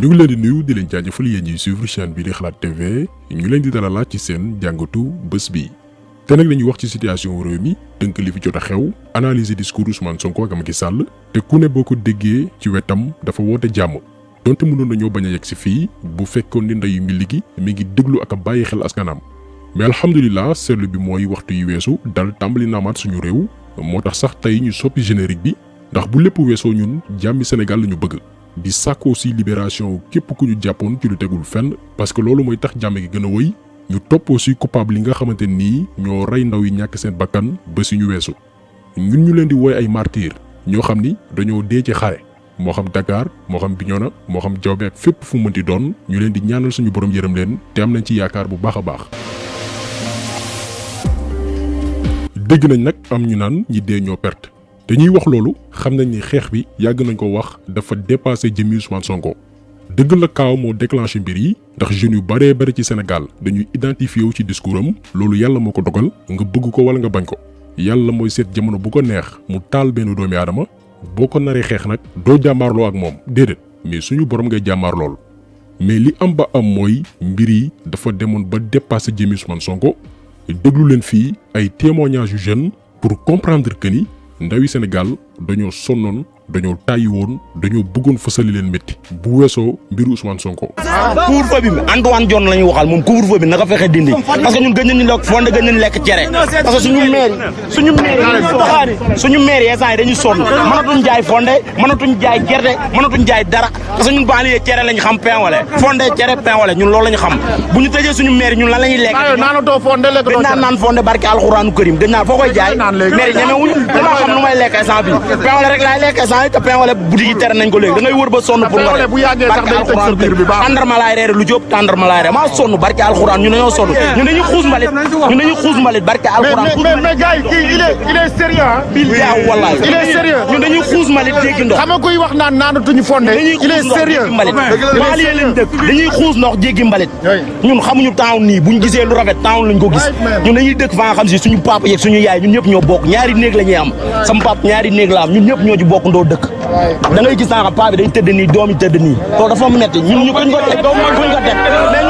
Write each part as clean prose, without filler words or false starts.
ñu ngi leen di nuyu di leen jaajëfal yéen ñuy suivre chaîne bi di Xalaat TV ñu leen di dalalaat ci seen jàngatu bés bi te nag dañuy wax ci situation réew mi tënk li fi jot a xew analyser discours Ousmane Sonko ak Macky Sall te ku ne boo ko déggee ci wetam dafa woote jàmm donte mënoon nañoo bañ a yegg si fii bu fekkoon ni ndeyu mbi gi mi ngi déglu ak a bàyyi xel askanam mais alhamdulilah seetlu bi mooy waxtu yu weesu dal tàmbali naamaat suñu réew moo tax sax tey ñu soppi générique bi ndax bu lépp weesoo ñun jàmmi Sénégal la ñu bëgg di sàkk aussi libération képp ku ñu jàppoon ci lu tegul fenn parce que loolu mooy tax jàmm gi gën a wëy ñu topp aussi coupable yi nga xamante nii ñoo rey ndaw yi ñàkk seen bakkan ba si ñu weesu ñun ñu leen di wooy ay martyr ñoo xam ni dañoo dee ci xare moo xam Dakar moo xam Bignona moo xam Diaobé ak fépp fu mënti doon ñu leen di ñaanal suñu borom yërëm leen te am nañ ci yaakaar bu baax a baax. dégg nañ nag am ñu naan ñi dee ñoo perte te ñuy wax loolu xam nañ ni xeex bi yàgg nañ ko wax dafa dépassé jëmmi Ousmane Sonko dëgg la kaaw moo déclenché mbir yi ndax jeunes yu baree bari ci Sénégal dañuy identifié wu ci discours am loolu yàlla moo ko dogal nga bëgg ko wala nga bañ ko yàlla mooy seet jamono bu ko neex mu taal benn doomi aadama boo ko naree xeex nag doo jàmmaarloo ak moom déedéet mais suñu borom ngay jàmmaar lool mais li am ba am mooy mbir yi dafa demoon ba dépassé jëmmi Ousmane Sonko déglu leen fii ay témoignages yu jeunes pour comprendre que ni ndawi Sénégal dañoo sonnoon dañoo tàyyi woon dañoo bëggoon fësali leen métti bu weesoo mbiru Ousmane Sonko. couvre-feu bi Antoine Diome la ñuy waxal moom couvre-feu bi naka fexe dindi parce que ñun gën nañu lekk fonde gën nañu lekk cere parce que suñu maire yi instant yi dañuy sonn mënatuñ jaay fonde mënatuñ jaay gerte mënatuñ jaay dara parce que ñun banlieue cere lañ xam pain wala fonde cere pain wala ñun loolu lañu xam bu ñu tëjee suñu maire ñun lan la ñuy lekk gën naan fonde barke alxuraanu karim gën naan foo koy jaay maire ñemewuñu dama xam nu may lekk instant bi pain wala rek laay lekk te pain wala boutique yi tere nañ ko léegi da ngay wër ba sonn pour nga bu yàggee sax day tëj sa biir bi baax tàndarma laay reere lu jóob tàndarma laay reere maa sonn barke alxuraan ñun dañoo sonn ñun dañuy xuus mbalit barke alxuraan mais gars yi kii il est sérieux billahi wallahi il est sérieux ñun dañuy xuus mbalit jéggi ndox xam nga kuy wax naan naanatuñu fonde il est sérieux mbalit banlieue lañ dëkk dañuy xuus ndox jéggi mbalit ñun xamuñu town nii buñ gisee lu rafet town lañ ko gis ñun dañuy dëkk fa nga xam si suñu papa yeeg suñu yaay ñun ñëpp ñoo bokk ñaari néeg la ñuy am sama papa ñaari néeg la am ñun ñëpp ñoo ci bokk ndoo dëkk da ngay gis naa xam paa bi day tëdd nii doom yi tëdd nii loolu dafa metti ñun ñu kuñ ko teg mais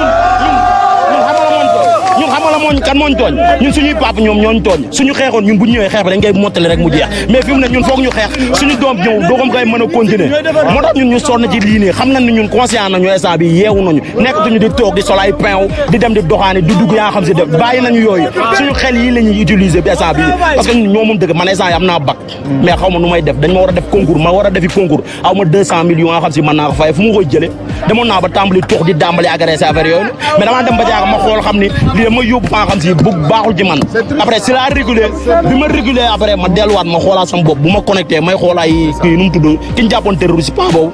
ñun xamala mooñ kan mooñ tooñ ñun suñuy pap ñoom ñooñ tooñ suñu xeexoon ñun bu ñu ñëwee xeex bi dañ koy mottali rek mu jeex mais fi mu ne ñun foog ñu xeex suñu doom ñëw doogam koy mën a continuer moo tax ñun ñu sonn ci lii nii xam nañ ne ñun conscient nañu instant bi yeewu nañu nekkatuñu di toog di sol ay pain di dem di doxaani di dugg yaa xam si def bàyyi nañu yooyu suñu xel yi la ñuy utiliser bi instant bi parce que ñun ñoo moom dëgg man instant yi am naa bac mais xaw ma nu may def dañ ma war a def concours ma war a defi concours aw ma 200 millions nga xam si mën naa ko fay fu ma koy jëlee demoon naa ba tàmbali tox di dàmbali agressé affaire yooyu mais damaa dem ba jaaga ma xool xam ni lii ma yóbbu fa nga xam si bu baaxul ci man après si la réguler bi ma réguler après ma delluwaat ma xoolaat sama bopp bu ma connecté may xoolaay kii nu mu tudd ki ñu jàppoon terroriste pas boobu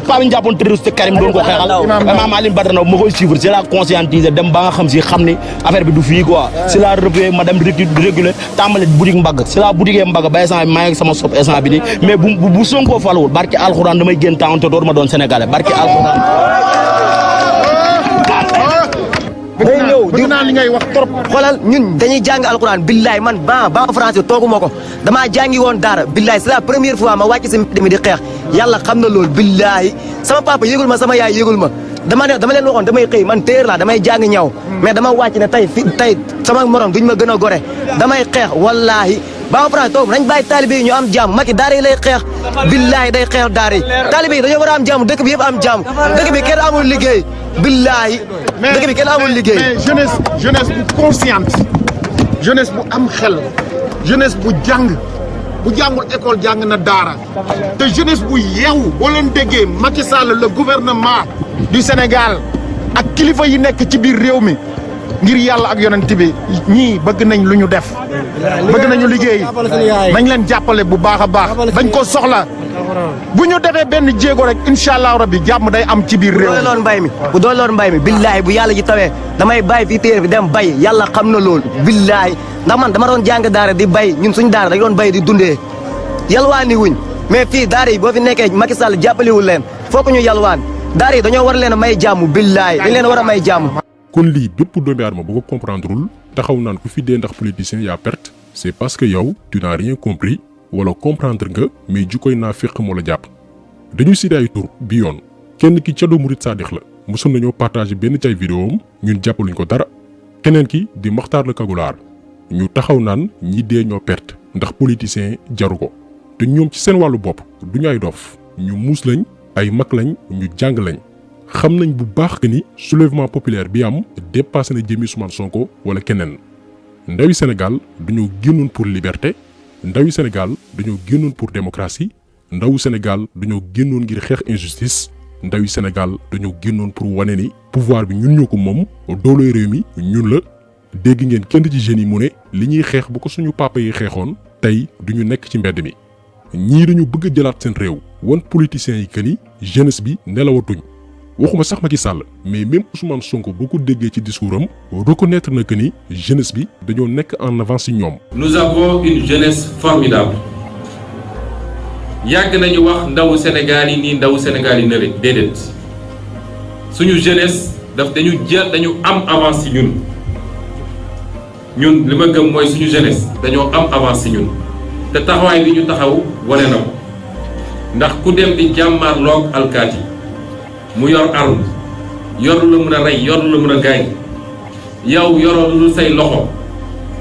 pas bi ñu jàppoon terroriste Karim doon ko xeexal Imam Alioune Badara ma koy suivre si la conscientiser dem ba nga xam si xam ni affaire bi du fii quoi si la revue ma dem réguler tàmbali boutique mbagg si la boutique mbagg ba instant bi maa ngi sama sop instant bi nii mais bu Sonko falawul barki alxuraan damay génn temps te dootuma doon sénégalais barki alxuraan day ñëw bëgg naa li ngay wax trop xoolal ñun dañuy jàng alxuraan billaay man ba français tooguma ko damaa jàngi woon daara billaay c'est la première fois ma wàcc si mbedd mi di xeex yàlla xam na loolu billaay sama papa yëgul ma sama yaay yëgul ma dama leen waxoon damay xëy man téer laa damay jàng ñaw mais dama wàcc ne tey sama morom duñ ma gën a gore damay xeex wallaahi ba France toog nañ bàyyi taalibe yi ñu am jàmm Macky daara yi lay xeex billaay day xeex daara yi taalibe yi dañoo war a am jàmm dëkk bi yëpp am jàmm dëkk bi kenn amul liggéey billaay dëkk bi kenn amul liggéey mais jeunesse bu consciente jeunesse bu am xel jeunesse bu jàng bu jàngul école jàng na daara te jeunesse bu yeewu boo leen déggee Macky Sall le gouvernement du Sénégal ak kilifa yi nekk ci biir réew mi ngir yàlla ak yonent bi ñii bëgg nañ lu ñu def bëgg nañu liggéey nañ leen jàppale bu baax a baax dañ ko soxla bu ñu defee benn jéego rek incha allah rabbi jàmm day am ci biir réew mi bu doon loon mbay mi billaay bu yàlla ji tawee damay bàyyi fii téere bi dem bay yàlla xam na loolu billaay ndax man dama doon jàng daara di bay ñun suñ daara dañ doon bay di dundee yalwaani wuñ mais fii daara yi boo fi nekkee Macky Sall jàppaliwul leen foog ñu yalwaan daara yi dañoo war leen a may jàmm billaay dañ leen war a may jàmm kon lii bépp doomi aadama bu ko comprendrewul taxaw naan ku fi dee ndax politicien yaa perte c'est parce que yow tu n'as rien compris wala comprendre nga mais ju koy naa féq moo la jàpp dañu cité ay tur bi yoon kenn ki Thiado Mouride Sadikh la mosoon nañoo partagé benn ci ay vidéo am ñun jàppaluñ ko dara keneen ki di Makhtar le Kagulaar ñu taxaw naan ñi dee ñoo perte ndax politicien jaru ko te ñoom ci seen wàllu bopp duñu ay dof ñu muus lañ ay mag lañ ñu jàng lañ xam nañ bu baax que ni soulèvement populaire bi am dépassé na jëmi Ousmane Sonko wala keneen ndawi Sénégal dañoo génnoon pour liberté ndawi Sénégal dañoo génnoon pour démocratie ndawu Sénégal dañoo génnoon ngir xeex injustice ndawi Sénégal dañoo génnoon pour wane ni pouvoir bi ñun ñoo ko moom dooley réew mi ñun la dégg ngeen kenn ci jeunes yi mu ne li ñuy xeex bu ko suñu papa yi xeexoon tey duñu nekk ci mbedd mi ñii dañu bëgg a jëlaat seen réew wan politiciens yi que ni jeunesse bi nelawatuñ waxuma sax Macky Sall mais même Ousmane Sonko boo ko déggee ci discours am reconnaître na que ni jeunesse bi dañoo nekk en avance ci ñoom. Nous avons une jeunesse formidable yàgg nañu wax ndawu Sénégal yi nii ndawu Sénégal yi nële déedéet suñu jeunesse dañu am avance ci ñun li ma gëm mooy suñu jeunesse dañoo am avance ci ñun te taxawaay bi ñu taxaw wane na ko ndax ku dem di jàmmarloog alkaati mu yor arme yor lu la mën a rey yor lu la mën a gaañ yow yoroo lu say loxo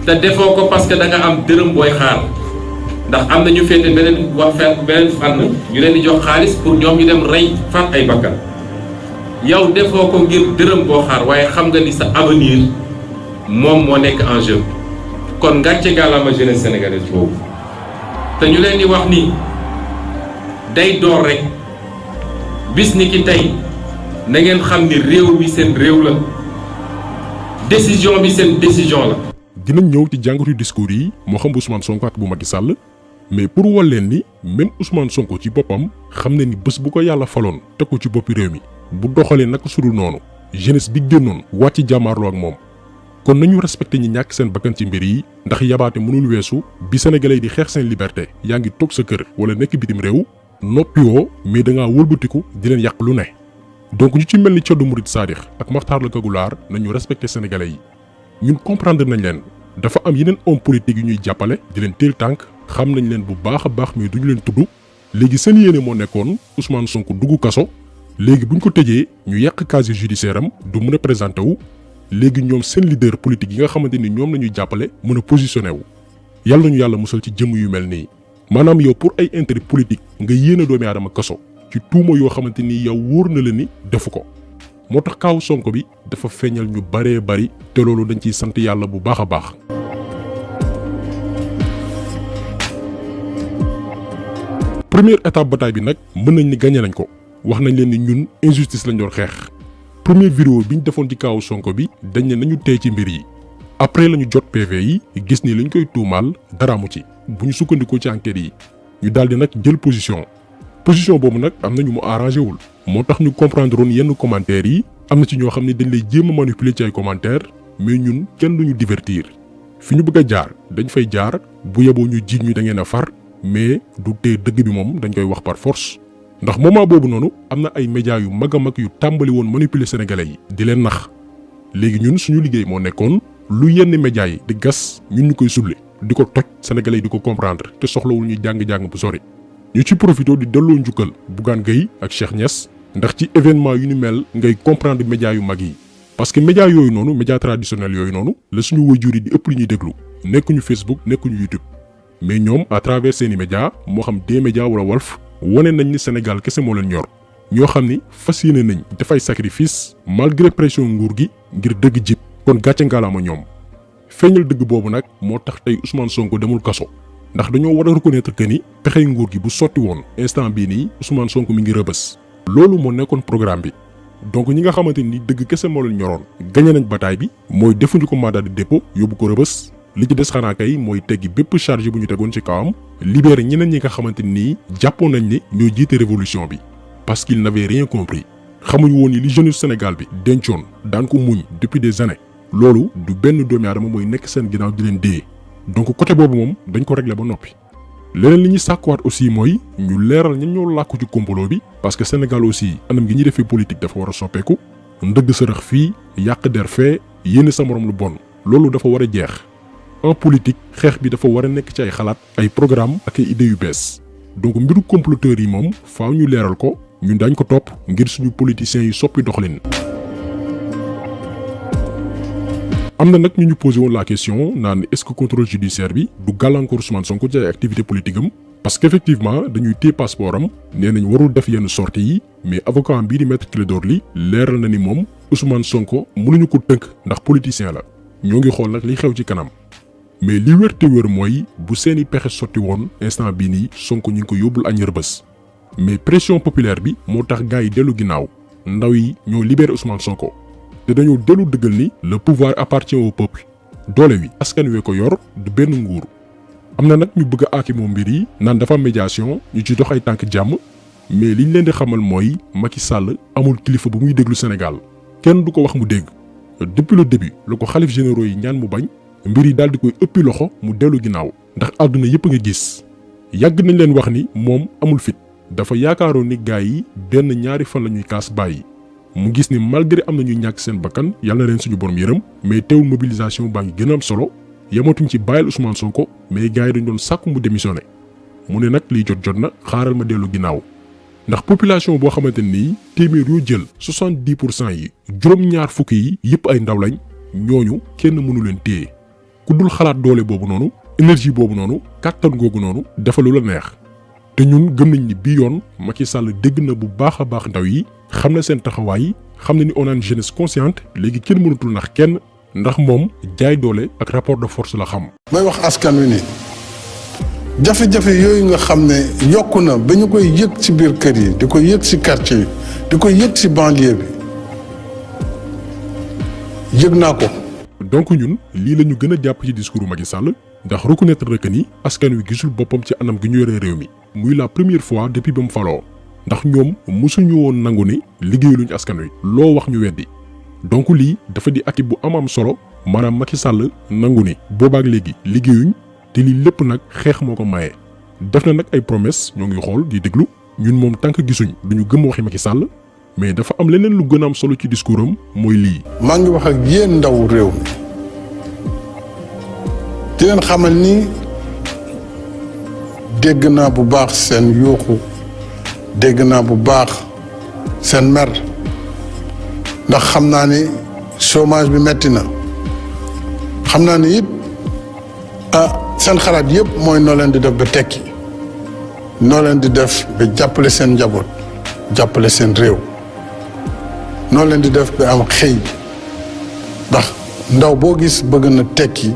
te defoo ko parce que da nga am dërëm booy xaar ndax am na ñu féete beneen fànn ñu leen di jox xaalis pour ñoom ñu dem rey faat ay bakkan yow defoo ko ngir dërëm boo xaar waaye xam nga ni sa avenir moom moo nekk en jeu kon ngàcce gàllaama jeunesse sénégalaise boobu te ñu leen di wax ni day door rek bis ni ki tey na ngeen xam ni réew mi seen réew la décision bi seen décision la. dinañ ñëw ci jàngatu discours yi moo xam bu Ousmane Sonko ak bu Macky Sall mais pour wal leen ni même Ousmane Sonko ci boppam xam na ni bés bu ko yàlla faloon teg ko ci boppi réew mi bu doxalee naka sudul noonu jeunesse bi génnoon wàcc jàmmaarloo ak moom. kon nañu respecté ñi ñàkk seen bakkan ci mbir yi ndax yabaate mënul weesu bi sénégalais di xeex seen liberté yaa ngi toog sa kër wala nekk bitim réew noppiwoo mais da ngaa wëlbatiku di leen yàq lu ne. donc ñu ci mel ni Thiado Mouride Sadikh ak Makhtar le Kagulaar nañu respecté sénégalais yi ñun comprendre nañ leen dafa am yeneen homme politique yu ñuy jàppale di leen teel tànk xam nañ leen bu baax a baax mais duñu leen tudd léegi seen yéene moo nekkoon Ousmane Sonko dugg kaso léegi buñ ko tëjee ñu yàq casier judiciaire am du mën a présenté wu. léegi ñoom seen leader politique yi nga xamante ni ñoom la ñuy jàppale mën a positionné wu yàlla nañu yàlla musal ci jëmm yu mel nii maanaam yow pour ay intérêt politique nga yéene doomi aadama kaso ci tuuma yoo xamante ni yow wóor na la ni defu ko moo tax kaawu Sonko bi dafa feeñal ñu baree bari te loolu dañ ciy sant yàlla bu baax a baax. première étape bataille bi nag mën nañ ni gagné nañ ko wax nañ leen ni ñun injustice lañ doon xeex. première vidéo bi ñu defoon ci kaawu Sonko bi dañ ne nañu tey ci mbir yi après la ñu jot PV yi gis ni lañ koy tuumaal dara mu ci bu ñu sukkandikoo ci enquête yi ñu daal di nag jël position boobu nag am na ñu mu arrangé wul moo tax ñu comprendre woon yenn commentaires yi am na ci ñoo xam ne dañ lay jéem a manipuler ci ay commentaires mais ñun kenn duñu divertir fi ñu bëgg a jaar dañ fay jaar bu yeboo ñu jiiñ ñu da ngeen a far mais du tee dëgg bi moom dañ koy wax par force. ndax moment boobu noonu am na ay médias yu mag a mag yu tàmbali woon manipuler sénégalais yi di leen nax léegi ñun suñu liggéey moo nekkoon lu yenn médias yi di gas ñun ñu koy sulle di ko toj sénégalais yi di ko comprendre te soxlawul ñuy jàng-jàng bu sori. ñu ci profité di delloo njukkal Bougane Gueye ak Cheikh Niass ndax ci événement yu ni mel ngay comprendre médias yu mag yi parce que médias yooyu noonu médias traditionnels yooyu noonu la suñu waajur yi di ëpp li ñuy déglu nekkuñu Facebook nekkuñu YouTube mais ñoom à travers seeni médias moo xam D-Média wala Walf wane nañ ni Sénégal kese moo leen ñor ñoo xam ni fas yéene nañ dafay sacrifice malgré pression nguur gi ngir dëgg jib kon gàcce ngalaama ñoom feeñal dëgg boobu nag moo tax tey Ousmane Sonko demul kaso ndax dañoo war a reconnaître que ni pexey nguur gi bu sotti woon instant bii nii Ousmane Sonko mi ngi rëbës loolu moo nekkoon programme bi donc ñi nga xamante ni dëgg kese moo leen ñoroon gagné nañ bataille bi mooy defuñu ko mandat de dépôt yóbbu ko rëbës li ci des xanaa kay mooy teggi bépp charge bu ñu tegoon ci kawam libéré ñeneen ñi nga xamante ni jàppoon nañ ne ñoo jiite révolution bi parce qu'ils n'avaient rien compris xamuñu woon ni li jeunesse Sénégal bi dencoon daan ko muñ depuis des années loolu du benn doomi aadama mooy nekk seen ginnaaw di leen dee donc côté boobu moom dañ ko réglé ba noppi. leneen li ñuy sàkkuwaat aussi mooy ñu leeral ñan ñoo làkku ci complot bi parce que Sénégal aussi anam gi ñuy defee politique dafa war a soppeeku ndëgg sërëx fii yàq der fee yéene sa morom lu bon loolu dafa war a jeex. en politique xeex bi dafa war a nekk ci ay xalaat ay programme ak ay idées yu bees donc mbiru comploteurs yi moom faaw ñu leeral ko ñun dañ ko topp ngir suñu politiciens yi soppi doxalin. am na nag ñu posé woon la question naan est-ce que contrôle judiciaire bi du gàllankoor Ousmane Sonko ci ay activité politique am parce qu'effectivement dañuy téye passeport am nee nañ warul def yenn sorties yi mais avocat bii di maître Clédor Ly leeral na ni moom Ousmane Sonko mënuñu ko tënk ndax politicien la ñoo ngi xool nag li xew ci kanam mais li wér te wér mooy bu seeni pexe sotti woon instant bii nii Sonko ñu ngi ko yóbbul añ Rebeuss mais pression populaire bi moo tax gars yi dellu ginnaaw ndaw yi ñoo libéré Ousmane Sonko te dañoo dellu dëggal ni le pouvoir appartient au peuple doole wi askan wee ko yor du benn nguur. am na nag ñu bëgg a aakimoo mbir yi naan dafa médiation ñu ci dox ay tànk jàmm mais liñ leen di xamal mooy Macky Sall amul kilifa bu muy déglu Sénégal kenn du ko wax mu dégg depuis le début la ko xalif généraux yi ñaan mu bañ mbir yi daal di koy ëppi loxo mu dellu ginnaaw ndax àdduna yëpp nga gis yàgg nañ leen wax ni moom amul fit dafa yaakaaroon ni gars yi benn ñaari fan la ñuy kaas bàyyi mu gis ni malgré am na ñuy ñàkk seen bakkan yàlla na leen suñu borom yërëm mais teewul mobilisation baa ngi gën a am solo yamatuñ ci bàyyil Ousmane Sonko mais gars yi dañ doon sàkku mu démissionné mu ne nag liy jot na xaaral ma dellu ginnaaw ndax population boo xamante ni téeméer yoo jël 70% yi juróom-ñaar fukk yi yëpp ay ndaw lañ ñooñu kenn mënu leen téye ku dul xalaat doole boobu noonu énergie boobu noonu kàttan googu noonu dafa lu la neex te ñun gëm nañ ni bii yoon Macky Sall dégg na bu baax a baax ndaw yi xam na seen taxawaay xam na ni on a une jeunesse consciente léegi kenn mënatul nax kenn ndax moom jaay doole ak rapport de force la xam. may wax askan wi ni jafe-jafe yooyu nga xam ne yokku na ba ñu koy yëg ci biir kër yi di ko yëg ci quartier yi di ko yëg ci banlieue bi yëg naa ko. donc ñun lii la ñu gën a jàpp ci discours Macky Sall ndax reconnaître rek ni askan wi gisul boppam ci anam gi ñu yoree réew mi muy la première fois depuis ba mu faloo ndax ñoom mosuñu woon nangu ni liggéeyaluñu askan wi loo wax ñu weddi donc lii dafa di acquis bu am solo maanaam Macky Sall nangu ni boobaak léegi liggéeyuñ te lii lépp nag xeex moo ko maye. def na nag ay promesse ñoo ngi xool di déglu ñun moom tànk gisuñ duñu gëm waxi Macky Sall mais dafa am leneen lu gën a am solo ci discours am mooy lii. maa ngi wax ak yéen ndaw réew mi di leen xamal ni dégg naa bu baax seen yuuxu dégg naa bu baax seen mer ndax xam naa ni chômage bi metti na xam naa ni it seen xalaat yëpp mooy noo leen di def ba tekki noo leen di def ba jàppale seen njaboot jàppale seen réew noo leen di def ba am xëy ndax ndaw boo gis bëgg na tekki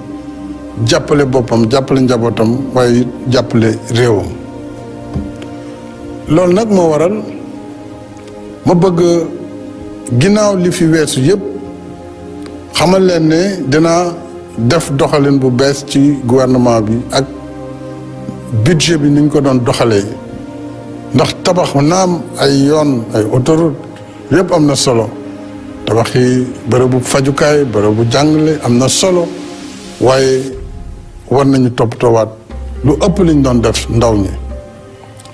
jàppale boppam jàppale njabootam waaye jàppale réewam loolu nag moo waral ma bëgg ginnaaw li fi weesu yëpp xamal leen ne dinaa def doxalin bu bees ci gouvernement bi ak budget bi ni ñu ko doon doxalee ndax tabax naam ay yoon ay autoroute yëpp am na solo tabaxi bërëbu fajukaay bërëbu jàngale am na solo waaye war nañu toppatoowaat lu ëpp liñ doon def ndaw ñi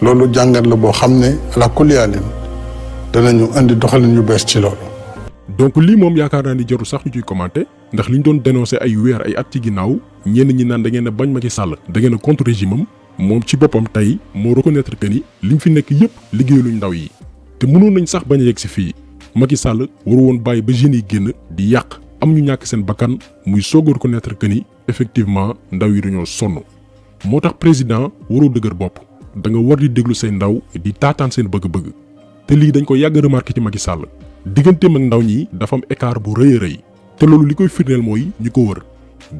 loolu jàngat la boo xam ne ala kuliyaalin danañu indi doxalin yu bees ci loolu. donc lii moom yaakaar naa ni jarul sax ñu ciy commenté ndax liñ doon dénoncé ay weer ay at ci ginnaaw ñenn ñi naan da ngeen a bañ Macky Sall da ngeen a contre régime am moom ci boppam tey moo reconnaître que ni liñ fi nekk yëpp liggéeyaluñ ndaw yi te mënoon nañ sax bañ a yegg si fii Macky Sall waru woon bàyyi ba jeunes yi génn di yàq am ñu ñàkk seen bakkan muy soog a reconnaître que ni effectivement ndaw yi dañoo sonn moo tax président waroo dëgër bopp da nga war di déglu say ndaw di taataan seen bëgg-bëgg te lii dañ ko yàgg remarqué ci Macky Sall digganteem ak ndaw ñi dafa am écart bu rëy a rëy te loolu li koy firndeel mooy ñi ko wër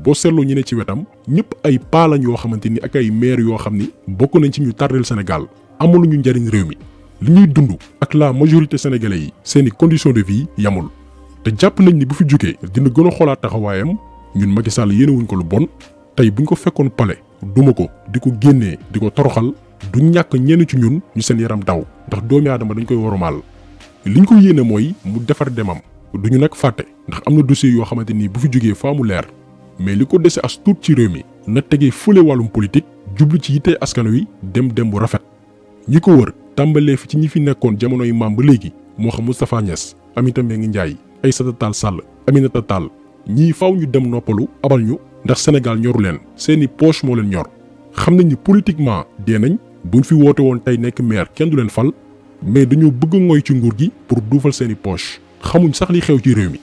boo seetloo ñu ne ci wetam ñëpp ay paa lañ yoo xamante ni ak ay maire yoo xam ni bokk nañ ci ñu tardeel Sénégal amaluñu njariñ réew mi li ñuy dund ak la majorité sénégalais yi seeni conditions de vie yamul te jàpp nañ ni bu fi jógee dina gën a xoolaat taxawaayam ñun Macky Sall yéenewuñ ko lu bon tey buñ ko fekkoon palais duma ko di ko génnee di ko toroxal du ñàkk ñenn ci ñun ñu seen yaram daw ndax doomi aadama dañ koy warumaal liñ ko yéene mooy mu defar demam duñu nag fàtte ndax am na dossier yoo xamante ni bu fi jógee faa mu leer mais li ko dese as tuut ci réew mi na tegee fële wàllum politique jublu ci yitte askan wi dem bu rafet ñi ko wër tàmbalee fi ci ñi fi nekkoon jamonoy maam ba léegi moo xam Moustapha Niasse Aminata Mbengue Ndiaye Aïssata Tall Sall Aminata Tall ñii faw ñu dem noppalu abal ñu ndax Sénégal ñoru leen seeni poche moo leen ñor xam nañ ni politiquement dee nañ buñ fi woote woon tey nekk maire kenn du leen fal mais dañoo bëgg ngoy ci nguur gi pour duufal seeni poche xamuñ sax li xew ci réew mi.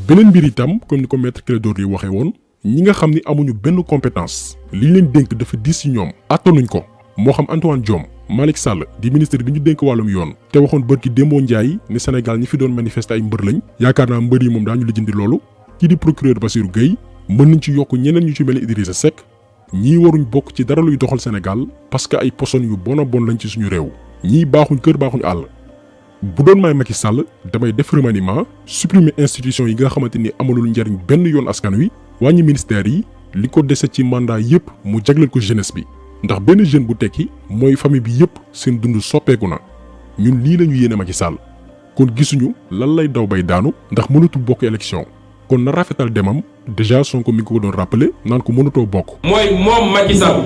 beneen mbir itam comme ni ko maître Clédor Ly waxee woon ñi nga xam ni amuñu benn compétence li ñu leen dénk dafa diis ci ñoom attanuñ ko moo xam Antoine Diome Malick Sall di ministre bi ñu dénk wàllum yoon te waxoon bërki Dembo Ndiaye ne Sénégal ñi fi doon manifester ay mbër lañ yaakaar naa mbër yi moom daañu lijjanti loolu kii di procureur Bassirou Gueye mën nañ ci yokk ñeneen ñu ci mel ni Idrissa Seck ñii waruñ bokk ci dara luy doxal Sénégal parce que ay poson yu bon a bon lañ ci suñu réew ñii baaxuñ kër baaxuñ àll. bu doon may Macky Sall damay def remaniement supprimer institution yi nga xamante ni amalul njariñ benn yoon askan wi wàññi ministère yi li ko dese ci mandat yépp mu jagleel ko jeunesse bi ndax benn jeune bu tekki mooy famille bi yépp seen dund soppeeku na ñun lii lañu yéene Macky Sall kon gisuñu lan lay daw bay daanu ndax mënatul bokk élection kon na rafetal demam déjà Sonko mi ngi ko doon rappeler naan ko mënatoo bokk. mooy moom Macky Sall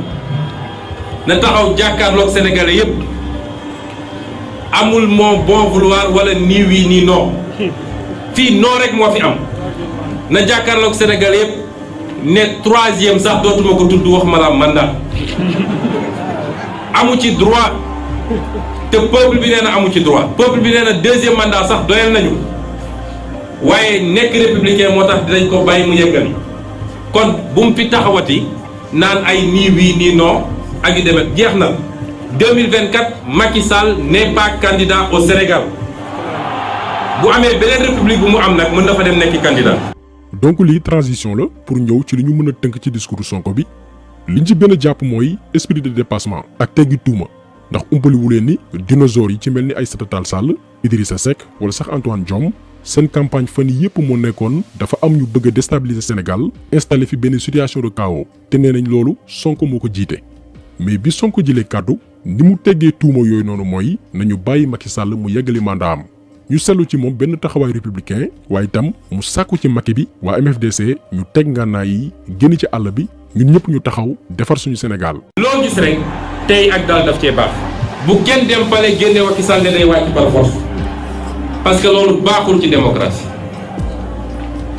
na taxaw jàkkaarloog sénégalais yépp amul mon bon vouloir wala nii wii nii non fii non rek moo fi am na jàkkaarloog sénégalais yépp ne troisième sax dootuma ko tudd wax ma la mandat amu ci droit te peuple bi nee na amu ci droit peuple bi nee na deuxième mandat sax doyal nañu waaye nekk républicain moo tax dinañ ko bàyyi mu yeggali kon bu mu fi taxawati naan ay nii wii nii non ak yu demet jeex na 2024 Macky Sall n'est pas candidat au Sénégal bu amee beneen république bu mu am nag mën na fa dem nekk candidat. donc lii transition la pour ñëw ci li ñu mën a tënk ci discours Sonko bi liñ ci gën a jàpp mooy esprit de dépassement ak teggi tuuma ndax umpaliwu leen ni dinosaures yi ci mel ni Aïssata Tall Sall Idrissa Seck wala sax Antoine Diome seen campagne fan yii yëpp moo nekkoon dafa am ñu bëgg a déstabiliser Sénégal installé fi benn situation de chaos te nee nañ loolu Sonko moo ko jiite mais bi Sonko jëlee kàddu ni mu teggee tuuma yooyu noonu mooy nañu bàyyi Macky Sall mu yeggali mandat am ñu seetlu ci moom benn taxawaay républicain waaye itam mu sàkku ci Macky bi waa MFDC ñu teg ngànnaay yi génn ci àll bi ñun ñëpp ñu taxaw defar suñu Sénégal. loo gis rek tey ak daal daf cee baax bu kenn dem pale génne Macky Sall ne day wàcc par force parce que loolu baaxul ci démocratie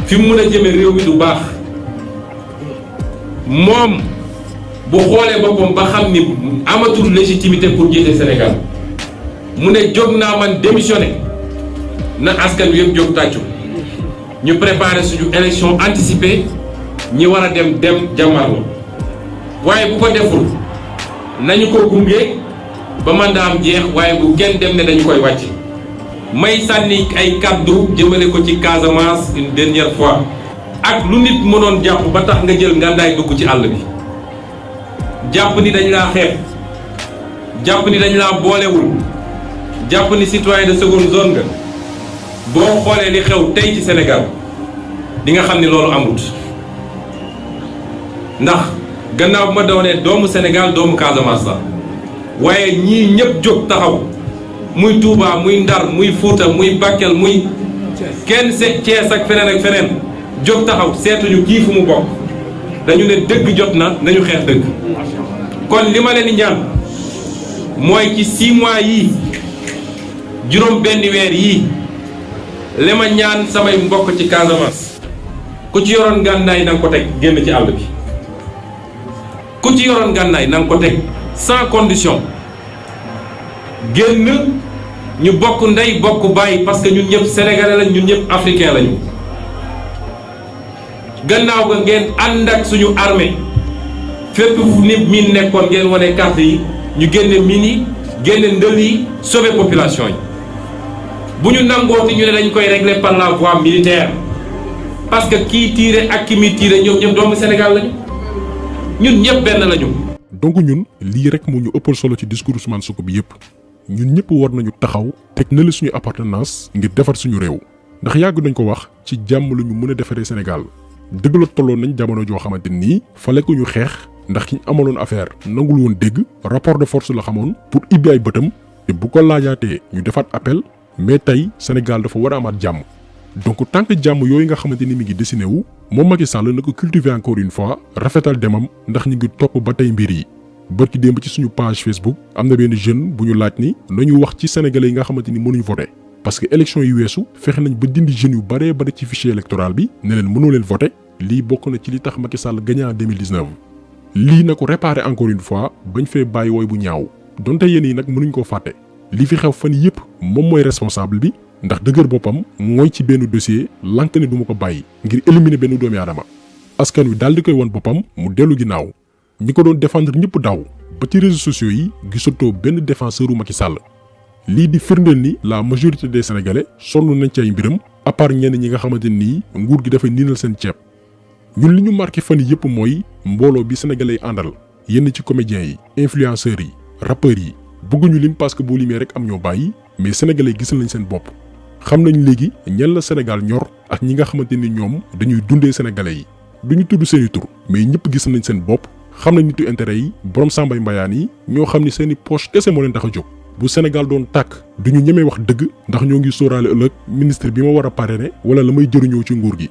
fi mu mën a jëme réew mi du baax moom bu xoolee boppam ba xam ni amatul légitimité pour jiite Sénégal mu ne jóg naa man démissionné na askan wi yëpp jóg tàccu ñu préparer suñu élection anticipée ñi war a dem jàmmarloo waaye bu ko deful nañu ko gunge ba mandat am jeex waaye bu kenn dem ne dañu koy wàcc may sànni ay kàddu jëmale ko ci Casamance une dernière fois ak lu nit mënoon jàpp ba tax nga jël ngàndaay dugg ci àll bi jàpp ni dañ laa xeeb jàpp ni dañ laa boolewul jàpp ni citoyen de seconde zone nga boo xoolee li xew tey ci Sénégal di nga xam ni loolu amut ndax gannaaw bu ma doonee doomu Sénégal doomu Casamance la waaye ñii ñëpp jóg taxaw muy Touba muy Ndar muy Fuuta muy Bakel muy kenn Cees ak feneen jóg taxaw seetuñu kii fu mu bokk dañu ne dëgg jot na nañu xeex dëgg kon li ma leen di ñaan mooy ci 6 mois yii juróom benn weer yii li ma ñaan samay mbokk ci Casamance ku ci yoroon gànnaay na nga ko teg génn ci àll bi ku ci yoroon gànnaay na nga ko teg sans condition génn ñu bokk ndey bokk bàyyi parce que ñun ñëpp sénégalais lañ ñun ñëpp africain lañu gannaaw ga ngeen ànd ak suñu armée fépp fu nit miin nekkoon ngeen wane carte yi ñu génne mine yi génne ndël yi sauver population yi bu ñu nangooti ñu ne dañ koy régler par la voie militaire parce que kii tiire ak ki muy tiire ñoom ñëpp doomu Sénégal lañu ñun ñëpp benn lañu. donc ñun lii rek moo ñu ëppal solo ci discours Ousmane Sonko bi yëpp ñun ñëpp war nañu taxaw teg na la suñu appartenance ngir defar suñu réew ndax yàgg nañ ko wax ci jàmm la ñu mën a defaree Sénégal dëgg la tolloon nañ jamono joo xamante nii fale ko ñu xeex ndax ki ñu amaloon affaire nangul woon dégg rapport de force la xamoon pour ibbi ay bëtam te bu ko laajaatee ñu defaat appel mais tey Sénégal dafa war a amaat jàmm donc tant que jàmm yooyu nga xamante ni mi ngi dessiné wu moom Macky Sall na ko cultiver encore une fois rafetal demam ndax ñu ngi topp ba tey mbir yi. bërki démb ci suñu page Facebook am na benn jeune bu ñu laaj ni nañu wax ci sénégalais yi nga xamante ni mënuñ voter parce que élection yi weesu fexe nañ ba dindi jeunes yu baree bari ci fichier électoral bi ne leen mënoo leen voter lii bokk na ci li tax Macky Sall gagné en 2019 lii na ko réparer encore une fois bañ fee bàyyi wooy bu ñaaw donte yéen yi nag mënuñ koo fàtte li fi xew fan yépp moom mooy responsable bi ndax dëgër boppam mooy ci benn dossier lank ne duma ko bàyyi ngir éliminer benn doomi aadama askan wi daal di koy won boppam mu dellu ginnaaw ñi ko doon défendre ñëpp daw ba ci réseaux sociaux yi gisatoo benn défenseur u Macky Sall lii di firndeel ni la majorité des sénégalais sonn nañ ci ay mbiram à part ñenn ñi nga xamante nii nguur gi dafay niinal seen ceeb ñun li ñu marqué fan yépp mooy mbooloo bi sénégalais yi àndal yenn ci comédiens yi influenceurs yi rappeurs yi bëgguñu lim parce que boo limee rek am ñoo bàyyi mais sénégalais gisal nañ seen bopp xam nañ léegi ñan la Sénégal ñor ak ñi nga xamante ni ñoom dañuy dundee sénégalais yi duñu tudd seeni tur mais ñëpp gis nañ seen bopp xam nañ nitu intérêt yi borom sàmbay mbayaan yi ñoo xam ni seeni poche kese moo leen tax a jóg bu Sénégal doon tàkk duñu ñemee wax dëgg ndax ñoo ngi sóoraale ëllëg ministre bi ma war a parrainer wala la may jëriñoo ci nguur gi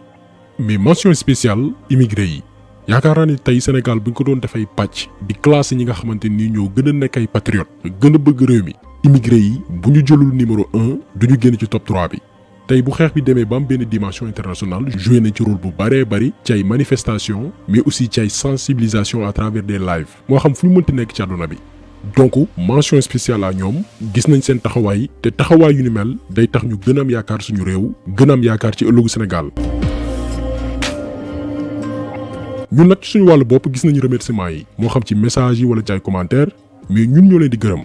mais mention spéciale immigré yi yaakaar naa ni tey Sénégal bu ñu ko doon dafay pàcc di classé ñi nga xamante ni ñoo gën a nekk ay patriote gën a bëgg réew mi immigré yi bu ñu jëlul numéro 1 duñu génn ci top 3 bi tey bu xeex bi demee ba am benn dimension internationale joué nañ ci rôle bu bëree bëri ci ay manifestation mais aussi ci ay sensibilisation à travers des lives moo xam fu ñu mënti nekk ci àdduna bi donc mention spéciale à ñoom gis nañ seen taxawaay te taxawaay yu ni mel day tax ñu gën a am yaakaar suñu réew gën a am yaakaar ci ëllëgu Sénégal ñun nag suñu wàllu bopp gis nañu remerciement yi moo xam ci message yi wala ci ay commentaire mais ñun ñoo leen di gërëm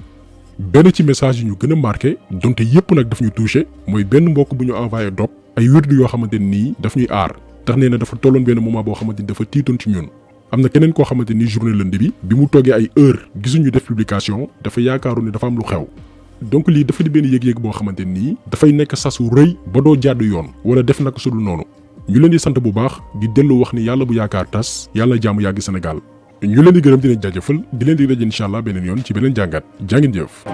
benn ci message yi ñu gën a marqué donte yépp nag daf ñu touché mooy benn mbokk bu ñu envoyé dog ay wérdu yoo xamante nii daf ñuy aar tax nee na dafa tolloon benn moment boo xamante ni dafa tiitoon ci ñun am na keneen koo xamante ni journée lundi bi mu toogee ay heure gisuñu def publication dafa yaakaaru ne dafa am lu xew donc lii dafa di benn yëg-yëg boo xamante nii dafay nekk sasu rëy ba doo jàdd yoon wala def naka sudul noonu ñu leen di sant bu baax di dellu wax ni yàlla bu yaakaar tas yàlla jàmm yàgg Sénégal ñu leen di gërëm di leen jaajëfal di leen di daje incha allah beneen yoon ci beneen jàngat jaa ngeen jëf